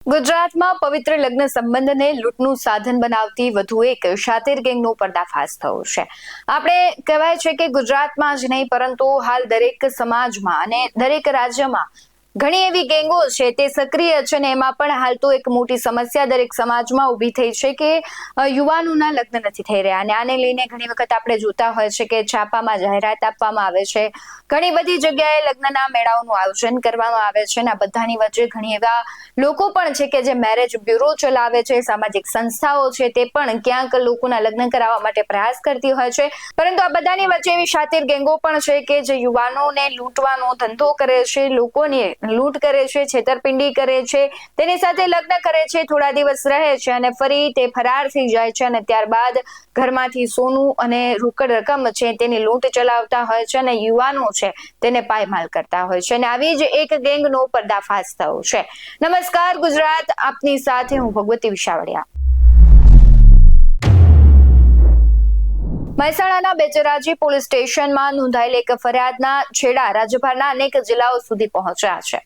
ગુજરાતમાં પવિત્ર લગ્ન સંબંધને લૂંટનું સાધન બનાવતી વધુ એક શાતીર ગેંગનો પર્દાફાશ થયો છે. આપણે કહેવાય છે કે ગુજરાતમાં જ નહીં પરંતુ હાલ દરેક સમાજમાં અને દરેક રાજ્યમાં ઘણી એવી ગેંગો છે તે સક્રિય છે અને એમાં પણ હાલ તો એક મોટી સમસ્યા દરેક સમાજમાં ઊભી થઈ છે કે યુવાનોના લગ્ન નથી થઈ રહ્યા અને આને લઈને ઘણી વખત આપણે જોતા હોય છે કે છાપામાં જાહેરાત આપવામાં આવે છે. ઘણી બધી જગ્યાએ લગ્નના મેળાઓનું આયોજન કરવામાં આવે છે અને આ બધાની વચ્ચે ઘણી એવા લોકો પણ છે કે જે મેરેજ બ્યુરો ચલાવે છે, સામાજિક સંસ્થાઓ છે તે પણ ક્યાંક લોકોના લગ્ન કરાવવા માટે પ્રયાસ કરતી હોય છે. પરંતુ આ બધાની વચ્ચે એવી શાતીર ગેંગો પણ છે કે જે યુવાનોને લૂંટવાનો ધંધો કરે છે, લોકોને લૂંટ કરે છે, છેતરપિંડી કરે છે, તેની સાથે લગ્ન કરે છે, થોડા દિવસ રહે છે અને ફરી તે ફરાર થઈ જાય છે અને ત્યારબાદ ઘરમાંથી સોનું અને રોકડ રકમ છે તેની લૂંટ ચલાવતા હોય છે અને યુવાનો છે તેને પાયમાલ કરતા હોય છે અને આવી જ એક ગેંગનો પર્દાફાશ થયો છે. નમસ્કાર ગુજરાત, આપની સાથે હું ભગવતી વિશાવડિયા. મહેસાણાના બેચરાજી પોલીસ સ્ટેશનમાં નોંધાયેલ એક ફરિયાદના છેડા રાજ્યભરના અનેક જિલ્લાઓ સુધી પહોંચ્યા છે.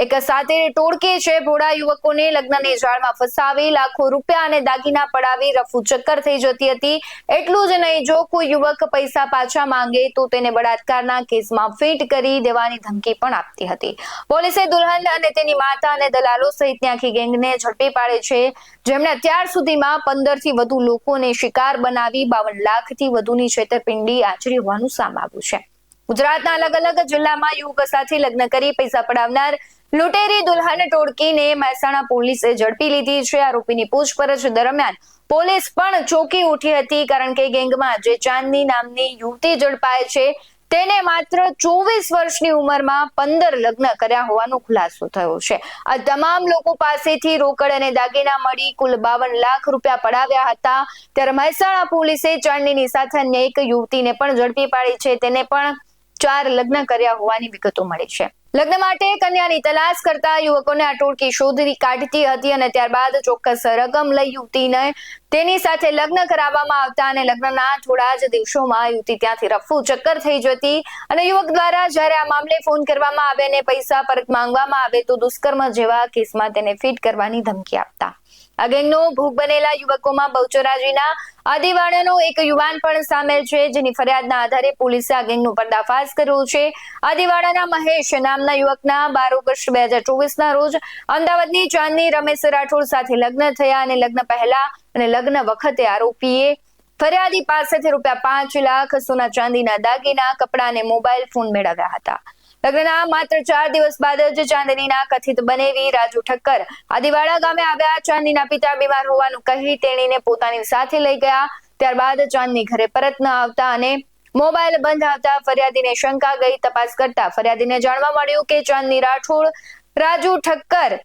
એક શાતીર ટોળકી છે ભોળા યુવકોને લગ્નની જાળમાં ફસાવી લાખો રૂપિયા અને દાગીના પડાવી રફુ ચક્કર થઈ જતી હતી. એટલું જ નહીં, જો કોઈ યુવક પૈસા પાછા માંગે તો તેને બળાત્કારના કેસમાં ફિટ કરી દેવાની ધમકી પણ આપતી હતી. પોલીસે દુલ્હન અને તેની માતા અને દલાલો સહિતની આખી ગેંગને ઝડપી પાડે છે, જેમણે અત્યાર સુધીમાં 15 થી વધુ લોકોને શિકાર બનાવી 52 લાખથી વધુની છેતરપિંડી આચરી હોવાનું સામે આવ્યું છે. ગુજરાતના અલગ અલગ જિલ્લામાં યુવક સાથે લગ્ન કરી પૈસા પડાવનાર લૂંટેરી દુલ્હન ટોળકીને મહેસાણા પોલીસે ઝડપી લીધી છે. આરોપીની પૂછપરછ દરમિયાન પોલીસ પણ ચોંકી ઉઠી હતી, કારણ કે ગેંગમાં જે ચાંદની નામની યુવતી ઝડપાય છે તેને માત્ર 24 વર્ષની ઉંમરમાં 15 લગ્ન કર્યા હોવાનો ખુલાસો થયો છે. આ તમામ લોકો પાસેથી રોકડ અને દાગીના મળી કુલ 52 લાખ રૂપિયા પડાવ્યા હતા. ત્યારે મહેસાણા પોલીસે ચાંદનીની સાથે અન્ય એક યુવતીને પણ ઝડપી પાડી છે. તેને પણ 4 લગ્ન કર્યા હોવાની વિગતો મળી છે. લગ્ન માટે કન્યાની તલાશ કરતા યુવકોને આ ટોળકી શોધી કાઢતી હતી અને ત્યારબાદ ચોક્કસ રકમ લઈ યુવતીને તેની સાથે લગ્ન કરાવવામાં આવતા અને લગ્નના થોડા જ દિવસોમાં યુવતી ત્યાંથી રફુ ચક્કર થઈ જતી અને યુવક દ્વારા જ્યારે આ મામલે ફોન કરવામાં આવે અને પૈસા પરત માંગવામાં આવે તો દુષ્કર્મ જેવા કેસમાં તેને ફિટ કરવાની ધમકી આપતા. આ ગેંગનો ભોગ બનેલા યુવકોમાં બહુચરાજીના આદિવાડાનો એક યુવાન પણ સામેલ છે, જેની ફરિયાદના આધારે પોલીસે આ ગેંગનો પર્દાફાશ કર્યો છે. આદિવાડાના મહેશ નામના યુવકના 12 ઓગસ્ટ 2024ના રોજ અમદાવાદની ચાંદની રમેશ રાઠોડ સાથે લગ્ન થયા અને લગ્ન પહેલા અને લગ્ન વખતે આરોપીએ ફરિયાદી પાસેથી ₹5 લાખ સોના ચાંદીના દાગીના, કપડા અને મોબાઈલ ફોન મેળવ્યા હતા. લગ્નના માત્ર 4 દિવસ બાદ જ ચાંદનીના કથિત બનેવી રાજુ ઠક્કર આદિવાડા ગામે આવ્યા. ચાંદનીના પિતા બીમાર હોવાનું કહી તેણીને પોતાની સાથે લઈ ગયા. ત્યારબાદ ચાંદની ઘરે પરત ન આવતા અને મોબાઈલ બંધ આવતા ફરિયાદીને શંકા ગઈ. તપાસ કરતા ફરિયાદીને જાણવા મળ્યું કે ચાંદની રાઠોડ રાજુ ઠક્કર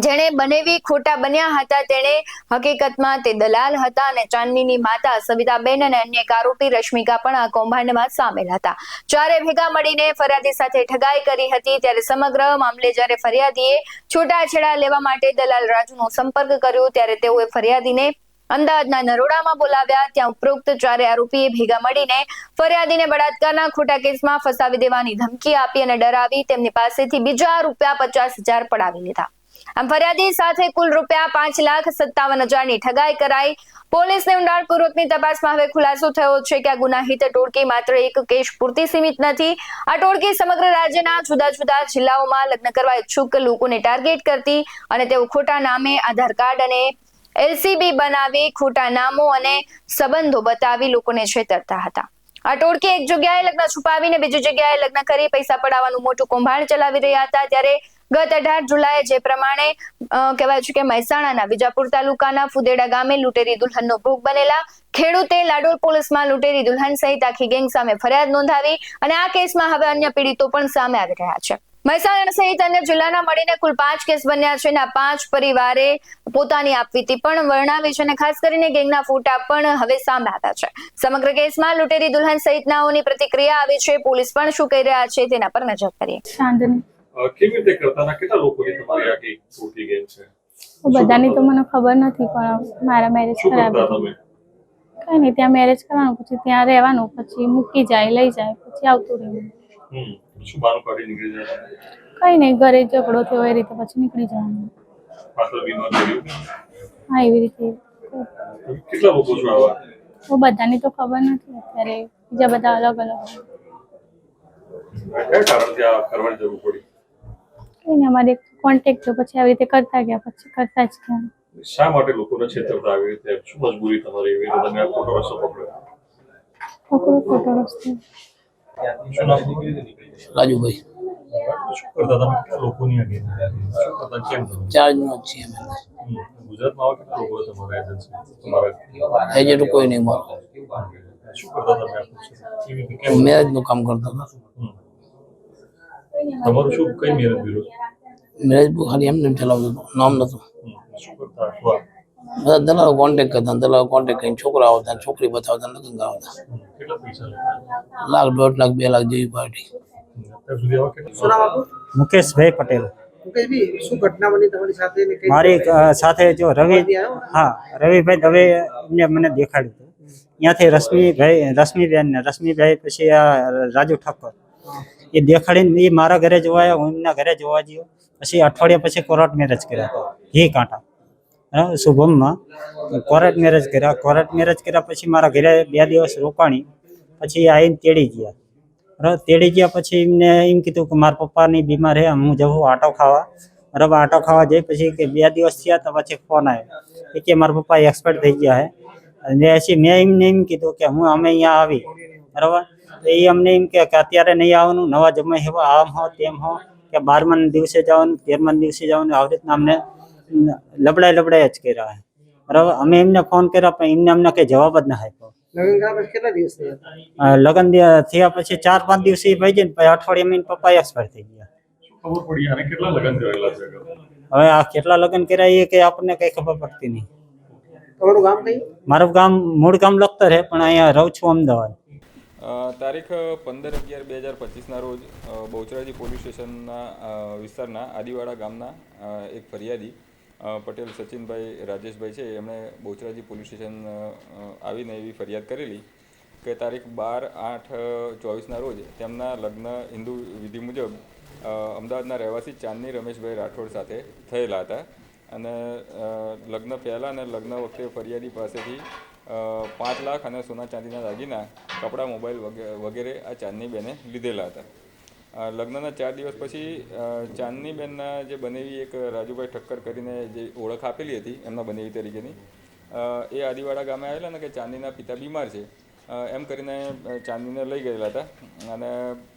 જેણે બનેવી ખોટા બન્યા હતા તેણે હકીકતમાં તે દલાલ હતા અને ચાંદનીની માતા સવિતાબેન અને અન્ય એક આરોપી રશ્મિકા પણ આ કૌભાંડમાં સામેલ હતા. ચારે ભેગા મળીને ફરિયાદી સાથે ઠગાઈ કરી હતી. ત્યારે સમગ્ર મામલે જ્યારે ફરિયાદીએ છૂટાછેડા લેવા માટે દલાલ રાજુનો સંપર્ક કર્યો ત્યારે તેઓએ ફરિયાદીને અમદાવાદના નરોડામાં બોલાવ્યા. ત્યાં ઉપરોક્ત ચારે આરોપીએ ભેગા મળીને ફરિયાદીને બળાત્કારના ખોટા કેસમાં ફસાવી દેવાની ધમકી આપી અને ડરાવી તેમની પાસેથી બીજા ₹50,000 પડાવી લીધા. આમ ફરિયાદી સાથે કુલ ₹5,57,000ની ઠગાઈ કરાઈ. પોલીસને ઊંડાણપૂર્વકની તપાસમાં હવે ખુલાસો થયો છે કે આ ગુનાહિત ટોળકી માત્ર એક કેસ પૂરતી સીમિત નથી. આ ટોળકી સમગ્ર રાજ્યના જુદા જુદા જિલ્લાઓમાં લગ્ન કરવા ઈચ્છુક લોકોને ટાર્ગેટ કરતી અને તેઓ ખોટા નામે આધાર કાર્ડ અને LCB બનાવી ખોટા નામો અને સંબંધો બતાવી લોકોને છેતરતા હતા. આ ટોળકી એક જગ્યાએ લગ્ન છુપાવીને બીજી જગ્યાએ લગ્ન કરી પૈસા પડાવવાનું મોટું કૌભાંડ ચલાવી રહ્યા હતા. ત્યારે ગત 18 જુલાઈએ જે પ્રમાણે કહેવાય છે કે મહેસાણાના વિજાપુર તાલુકાના ફુદેડા ગામે લૂંટેરી દુલ્હનનો ભોગ બનેલા ખેડૂતે લાડોલ પોલીસમાં લૂંટેરી દુલ્હન સહિત આખી ગેંગ સામે ફરિયાદ નોંધાવી અને આ કેસમાં હવે અન્ય પીડિતો પણ સામે આવી રહ્યા છે. મહેસાણા સહિત અન્ય જિલ્લાના મળીને કુલ 5 કેસ બન્યા છે અને આ 5 પરિવારે પોતાની આપવીતી પણ વર્ણવી છે અને ખાસ કરીને ગેંગના ફોટા પણ હવે સામે આવ્યા છે. સમગ્ર કેસમાં લૂંટેરી દુલ્હન સહિતનાઓની પ્રતિક્રિયા આવી છે. પોલીસ પણ શું કહી રહ્યા છે તેના પર નજર કરીએ. કેવી રીતે કરતા કેટલા લોકોની તમારી આખી ટોળકી ગેંગ છે? બધાની તો મને ખબર નથી, પણ મારા મેરેજ કરાવ્યા. કઈ નહીં, ત્યાં મેરેજ કરવાનું, પછી ત્યાં રહેવાનું, પછી મૂકી જાય, લઈ જાય, પછી આવતું રહેવું. શું બાનું કાઢી નીકળી જાય? કઈ નહીં, ઘરે ઝઘડો થયો એ રીતે પછી નીકળી જવાનું. પાત્ર બીમાર થયું? હા એવી રીતે કેટલા લોકો છો આવા? તો બધાની તો ખબર નથી અત્યારે, બીજા બધા અલગ અલગ હોય. કયા કારણથી આ કરવાની જરૂર પડી? કંઈ નહીં, અમારે કોન્ટેક્ટ તો પછી આવી રીતે કરતા ગયા, પછી કરતા જ ગયા. શા માટે લોકોને છેતરતા આવી રીતે? શું મજબૂરી તમારી એવી રીતે તમે આ ખોટો રસ્તો પકડ્યો? ખોટો રસ્તો. શું નામ? રાજુભાઈ શું કરતા તમે? કેટલા લોકોની આ ગેમ? શું કરતા? કેમ કરો? ચાર્જમાં જ છીએ અમે. ગુજરાતમાં આવા કેટલા લોકો તમારા એજન્સી તમારા એજન્ટ કોઈ નહીં મારો. શું કરતા તમે? કેવી રીતે કેમ? મેરેજનું કામ કરતો હતો. તમારું શું કઈ મેરેજ બ્યુરો? મેરેજ ખાલી એમને એમ ચલાવતો હતો, નામ નહોતું. શું કરતા? શું? બધા દલાલો કોન્ટેક્ટ કરતા, દલાલો કોન્ટેક્ટ કરીને છોકરા આવતા, છોકરી બતાવતા, લગ્ન કરાવતા. કેટલા પૈસા? 1,00,000, 1.5 લાખ, 2 લાખ જેવી પાર્ટી. અત્યાર સુધી આવા કેટલા? મુકેશભાઈ પટેલ. મુકેશભાઈ, શું ઘટના બની તમારી સાથે ને કઈ મારી સાથે જો રવિ, આવ્યો? હા રવિભાઈ દવે એમને મને દેખાડ્યું હતું. ત્યાંથી રશ્મિભાઈ પછી આ રાજુ ઠાકોર એ દેખાડીને એ મારા ઘરે જોવા આવ્યા, હું એમના ઘરે જોવા ગયો. પછી અઠવાડિયા પછી કોર્ટ મેરેજ કર્યા હતા, ઘી કાંટા બરાબર શુભમમાં કોર્ટ મેરેજ કર્યા. કોર્ટ મેરેજ કર્યા પછી મારા ઘરે 2 દિવસ રોકાણી, પછી આવીને તેડી ગયા. બરાબર તેડી ગયા પછી એમને એમ કીધું કે મારા પપ્પાની બીમાર છે, હું જવું આટો ખાવા. બરાબર આટો ખાવા જઈ પછી કે 2 દિવસ થયા તો પછી ફોન આવ્યો કે મારા પપ્પા એક્સપાયર થઈ ગયા છે. અને પછી મેં એમને એમ કીધું કે અમે અહીંયા આવી. બરાબર તો એ અમને એમ કે અત્યારે નહીં આવવાનું, નવા જમાઈ હેવા, આમ હો તેમ હો, કે 12મા દિવસે જવાનું, 13મા દિવસે જવાનું, આવી રીતના અમને લબડાય જ કર્યા છે. બરાબર અમે એમને ફોન કર્યા પણ એમને અમને કઈ જવાબ જ ના આપ્યો. લગ્ન કર્યા પછી કેટલા દિવસ થયા? લગ્ન થયા પછી 4-5 દિવસ એ ભાઈ જાય, પછી અઠવાડિયામાં એના પપ્પા એક્સપાયર થઈ ગયા. ખબર પડી આને કેટલા લગ્ન કરેલા છે? હવે આ કેટલા લગ્ન કર્યા એ કઈ આપણને કઈ ખબર પડતી નહીં. તમારું ગામ કયું? મારું ગામ મૂળ ગામ લખતર છે પણ અહીંયા રહું છું અમદાવાદ. તારીખ 15/11/2025ના રોજ બહુચરાજી પોલીસ સ્ટેશનના વિસ્તારના આદિવાડા ગામના એક ફરિયાદી પટેલ સચિનભાઈ રાજેશભાઈ છે, એમણે બહુચરાજી પોલીસ સ્ટેશન આવીને એવી ફરિયાદ કરેલી કે તારીખ 12/8/24ના રોજ તેમના લગ્ન હિન્દુ વિધિ મુજબ અમદાવાદના રહેવાસી ચાંદની રમેશભાઈ રાઠોડ સાથે થયેલા હતા. અને લગ્ન પહેલાં અને લગ્ન વખતે ફરિયાદી પાસેથી 5 લાખ અને સોના ચાંદીના દાગીના, કપડાં, મોબાઈલ વગેરે આ ચાંદનીબેને લીધેલા હતા. લગ્નના 4 દિવસ પછી ચાંદનીબેનના જે બનેવી એક રાજુભાઈ ઠક્કર કરીને જે ઓળખ આપેલી હતી એમના બનેવી તરીકેની, એ આદિવાડા ગામે આવેલા ને કે ચાંદનીના પિતા બીમાર છે એમ કરીને ચાંદનીને લઈ ગયેલા હતા. અને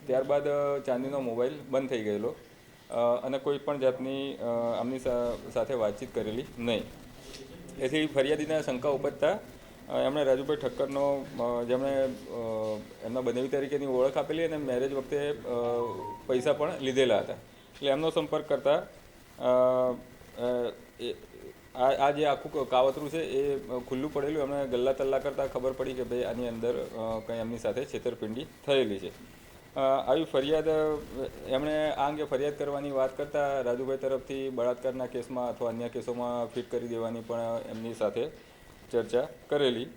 ત્યારબાદ ચાંદનીનો મોબાઈલ બંધ થઈ ગયેલો અને કોઈ પણ જાતની આમની સાથે વાતચીત કરેલી નહીં. એથી ફરિયાદીને શંકા ઉપજતા એમણે રાજુભાઈ ઠક્કરનો, જેમણે એમના બનેવી તરીકેની ઓળખ આપેલી અને મેરેજ વખતે પૈસા પણ લીધેલા હતા, એટલે એમનો સંપર્ક કરતા આ જે આખું કાવતરું છે એ ખુલ્લું પડેલું. એમણે ગલ્લા તલ્લા કરતાં ખબર પડી કે ભાઈ આની અંદર કંઈ એમની સાથે છેતરપિંડી થયેલી છે. આવી ફરિયાદ એમણે આ અંગે ફરિયાદ કરવાની વાત કરતાં રાજુભાઈ તરફથી બળાત્કારના કેસમાં અથવા અન્ય કેસોમાં ફિટ કરી દેવાની પણ એમની સાથે ચર્ચા કરેલી.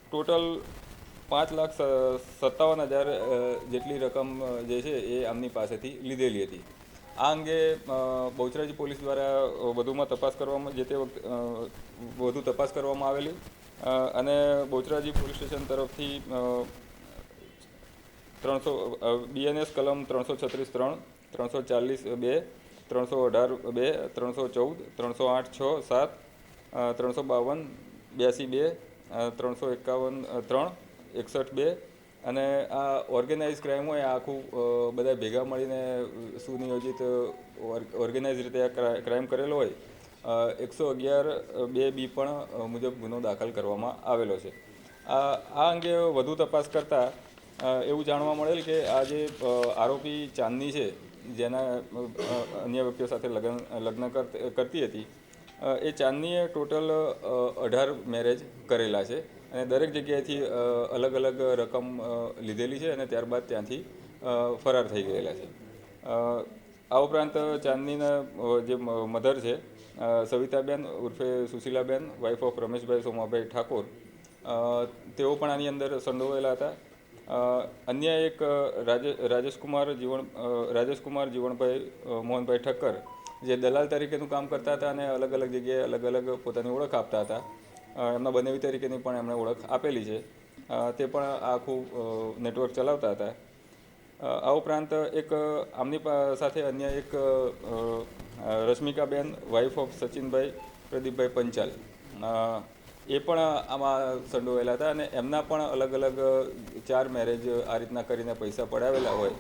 ટોટલ 5,57,000 જેટલી રકમ જે છે એ આમની પાસેથી લીધેલી હતી. આ અંગે બહુચરાજી પોલીસ દ્વારા વધુમાં તપાસ કરવામાં વધુ તપાસ કરવામાં આવેલી અને બહુચરાજી પોલીસ સ્ટેશન તરફથી 300 BNS કલમ 336(3), 340(2), 318(2), 314, 308(6)(7), 352(82), 351(3), 61(2) અને આ ઓર્ગેનાઇઝ ક્રાઇમ હોય આખું બધા ભેગા મળીને સુનિયોજિત ઓર્ગેનાઇઝ રીતે આ ક્રાઇમ કરેલો હોય 111(2)B પણ મુજબ ગુનો દાખલ કરવામાં આવેલો છે. આ અંગે વધુ તપાસ કરતાં એવું જાણવા મળેલ કે આ જે આરોપી ચાંદની છે, જેના અન્ય વ્યક્તિઓ સાથે લગ્ન કરતી હતી, એ ચાંદનીએ ટોટલ 18 મેરેજ કરેલા છે અને દરેક જગ્યાએથી અલગ અલગ રકમ લીધેલી છે અને ત્યારબાદ ત્યાંથી ફરાર થઈ ગયેલા છે. આ ઉપરાંત ચાંદનીના જે મધર છે સવિતાબેન ઉર્ફે સુશીલાબેન, વાઇફ ઓફ રમેશભાઈ સોમાભાઈ ઠાકોર, તેઓ પણ આની અંદર સંડોવાયેલા હતા. અન્ય એક રાજેશકુમાર જીવણભાઈ મોહનભાઈ ઠક્કર, જે દલાલ તરીકેનું કામ કરતા હતા અને અલગ અલગ જગ્યાએ અલગ અલગ પોતાની ઓળખ આપતા હતા. એમના બનેવી તરીકેની પણ એમણે ઓળખ આપેલી છે. તે પણ આખું નેટવર્ક ચલાવતા હતા. આ ઉપરાંત એક આમની સાથે અન્ય એક રશ્મિકાબેન, વાઇફ ઓફ સચિનભાઈ પ્રદીપભાઈ પંચાલ, એ પણ આમાં સંડોવાયેલા હતા અને એમના પણ અલગ અલગ 4 મેરેજ આ રીતના કરીને પૈસા પડાવેલા હોય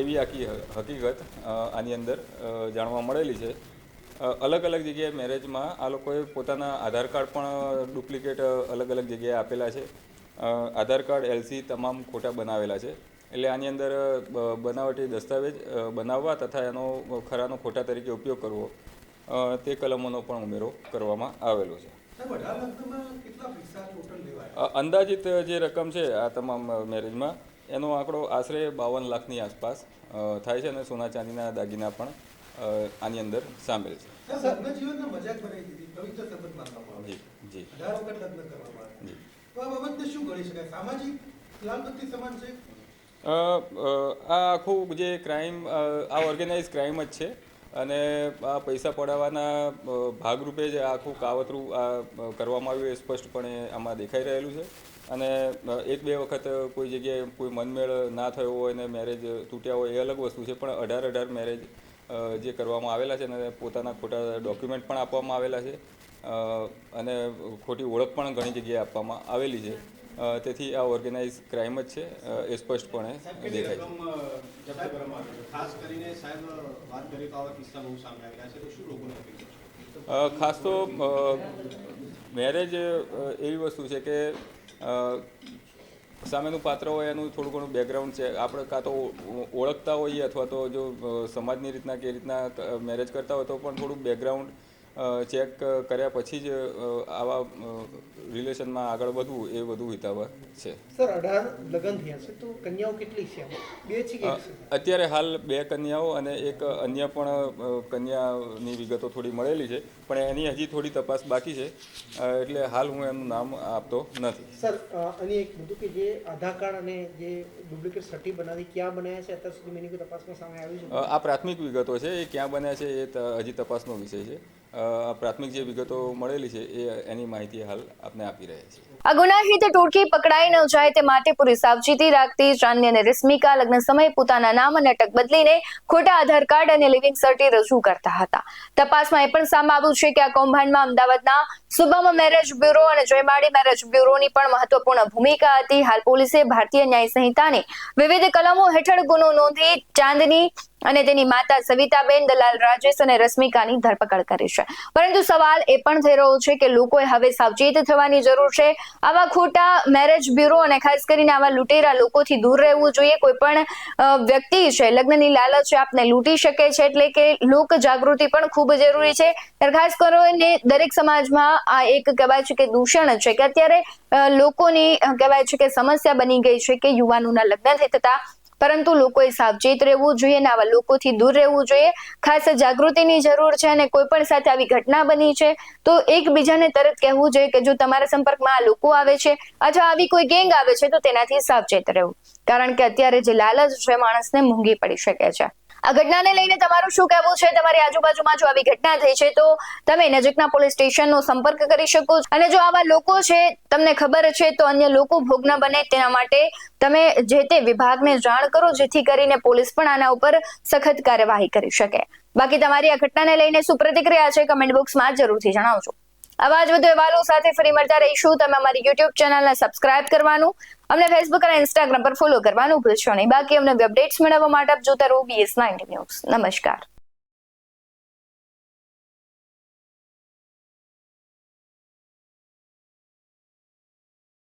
એવી આખી હકીકત આની અંદર જાણવા મળેલી છે. અલગ અલગ જગ્યાએ મેરેજમાં આ લોકોએ પોતાના આધાર કાર્ડ પણ ડુપ્લિકેટ અલગ અલગ જગ્યાએ આપેલા છે. આધાર કાર્ડ, LC તમામ ખોટા બનાવેલા છે. એટલે આની અંદર બનાવટી દસ્તાવેજ બનાવવા તથા એનો ખરાનો ખોટા તરીકે ઉપયોગ કરવો તે કલમોનો પણ ઉમેરો કરવામાં આવેલો છે. અંદાજિત જે રકમ છે આ તમામ મેરેજમાં એનો આંકડો આશરે 52 લાખની આસપાસ થાય છે અને સોના ચાંદીના દાગીના પણ આની અંદર સામેલ છે. જી જી આ આખું જે ક્રાઇમ આ ઓર્ગેનાઇઝ ક્રાઇમ જ છે અને આ પૈસા પડાવવાના ભાગરૂપે જ આખું કાવતરું આ કરવામાં આવ્યું એ સ્પષ્ટપણે આમાં દેખાઈ રહેલું છે. અને 1-2 વખત કોઈ જગ્યાએ કોઈ મનમેળ ના થયો હોય ને મેરેજ તૂટ્યા હોય એ અલગ વસ્તુ છે, પણ 18 મેરેજ જે કરવામાં આવેલા છે અને પોતાના ખોટા ડોક્યુમેન્ટ પણ આપવામાં આવેલા છે અને ખોટી ઓળખ પણ ઘણી જગ્યાએ આપવામાં આવેલી છે. તેથી આ ઓર્ગેનાઇઝ ક્રાઇમ જ છે એ સ્પષ્ટપણે દેખાય છે. ખાસ તો મેરેજ એવી વસ્તુ છે કે સામેનું પાત્ર હોય એનું થોડું ઘણું બેકગ્રાઉન્ડ છે આપણે કાં તો ઓળખતા હોઈએ અથવા તો જો સમાજની રીતના કે રીતના મેરેજ કરતા હોય તો પણ થોડું બેકગ્રાઉન્ડ ચેક કર્યા પછી જ આવા રિલેશનમાં આગળ વધવું એ વધુ હિતાવહ છે. સર 18 લગ્ન થયા છે તો કન્યાઓ કેટલી છે? 2 છે કે 1 છે? અત્યારે હાલ 2 કન્યાઓ અને એક અન્ય પણ કન્યાની વિગતો થોડી મળેલી છે, પણ એની હજી થોડી તપાસ બાકી છે એટલે હાલ હું એમનું નામ આપતો નથી. સર અને એક બધું કે જે આધાર કાર્ડ અને જે ડુપ્લિકેટ સર્ટી બનાવી ક્યાં બનાવ્યા છે અત્યાર સુધી એની કોઈ તપાસમાં સામે આવ્યું છે? આ પ્રાથમિક વિગતો છે, એ ક્યાં બન્યા છે એ હજી તપાસનો વિષય છે. પ્રાથમિક જે વિગતો મળેલી છે એ એની માહિતી હાલ આપને આપી રહ્યા છીએ. આ ગુનાહિત ટોળકી પકડાઈ ન જાય તે માટે પૂરી સાવચેતી રાખતી ચાંદની અને રશ્મિકા લગ્ન સમયે પોતાના નામ અને અટક બદલીને ખોટા આધાર કાર્ડ અને લિવિંગ સર્ટી રજૂ કરતા હતા. તપાસમાં એ પણ સામે આવ્યું છે કે આ કૌભાંડમાં અમદાવાદના શુભમ મેરેજ બ્યુરો અને જયમાળી મેરેજ બ્યુરોની પણ મહત્વપૂર્ણ ભૂમિકા હતી. હાલ પોલીસે ભારતીય ન્યાય સંહિતાની વિવિધ કલમો હેઠળ ગુનો નોંધી ચાંદની અને તેની માતા સવિતાબેન, દલાલ રાજેશ અને રશ્મિકાની ધરપકડ કરી છે. પરંતુ સવાલ એ પણ થઈ રહ્યો છે કે લોકોએ હવે સાવચેત થવાની જરૂર છે. આવા ખોટા મેરેજ બ્યુરો અને ખાસ કરીને આવા લૂંટેરા લોકોથી દૂર રહેવું જોઈએ. કોઈ પણ વ્યક્તિ છે લગ્નની લાલચ આપને લૂંટી શકે છે, એટલે કે લોક જાગૃતિ પણ ખૂબ જરૂરી છે. ખાસ કરીને દરેક સમાજમાં આ એક કહેવાય છે કે દૂષણ છે કે અત્યારે લોકોની કહેવાય છે કે સમસ્યા બની ગઈ છે કે યુવાનોના લગ્ન નથી થતા, પરંતુ લોકોએ સાવચેત રહેવું જોઈએ અને આવા લોકોથી દૂર રહેવું જોઈએ. ખાસ જાગૃતિની જરૂર છે અને કોઈ પણ સાથે આવી ઘટના બની છે તો એકબીજાને તરત કહેવું જોઈએ કે જો તમારા સંપર્કમાં આ લોકો આવે છે અથવા આવી કોઈ ગેંગ આવે છે તો તેનાથી સાવચેત રહેવું, કારણ કે અત્યારે જે લાલચ છે માણસને મોંઘી પડી શકે છે. આ ઘટનાને લઈને તમારું શું કહેવું છે? તમારી આજુબાજુમાં જો આવી ઘટના થઈ છે તો તમે નજીકના પોલીસ સ્ટેશનનો સંપર્ક કરી શકો છો અને જો આવા લોકો છે તમને ખબર છે તો અન્ય લોકો ભોગ ન બને તેના માટે તમે જે તે વિભાગને જાણ કરો, જેથી કરીને પોલીસ પણ આના ઉપર સખત કાર્યવાહી કરી શકે. બાકી તમારી આ ઘટનાને લઈને શું પ્રતિક્રિયા છે કમેન્ટ બોક્સમાં જરૂરથી જણાવજો. આવા જ વધુ અહેવાલો સાથે ફરી મળતા રહીશું. તમે અમારી YouTube ચેનલને સબસ્ક્રાઇબ કરવાનું, અમને ફેસબુક અને ઇન્સ્ટાગ્રામ પર ફોલો કરવાનું ભૂલશો નહીં. બાકી અમને અપડેટ્સ મેળવવા માટે આપ જોતા રહો BS19 ન્યૂઝ. નમસ્કાર.